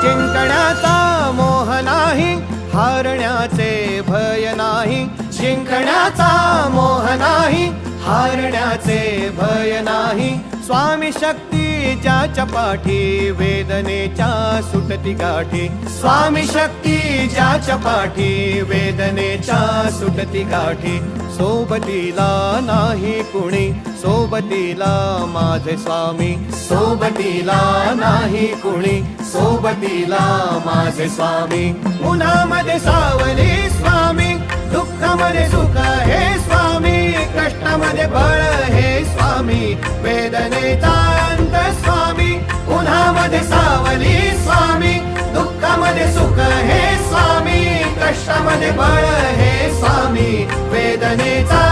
जिंकण्याचा मोह नाही, हारण्याचे भय नाही. जिंकण्याचा मोह नाही, हारण्याचे भय नाही. स्वामी शक्ती ज्याच्या पाठी, वेदनेच्या सुटती गाठी. स्वामी शक्ती ज्याच्या पाठी, वेदनेच्या सुटती गाठी. सोबतीला नाही कुणी, सोबतीला माझे स्वामी. सोबतीला नाही कुणी, सोबतीला माझे स्वामी. उन्हामध्ये सावली स्वामी, दुःखामध्ये सुख हे स्वामी. कष्टामध्ये बळ हे स्वामी, वेदनेचा अंत स्वामी. उन्हामध्ये सावली स्वामी, दुःखामध्ये सुख हे स्वामी. कष्टामध्ये बळ हे स्वामी, वेदनेचा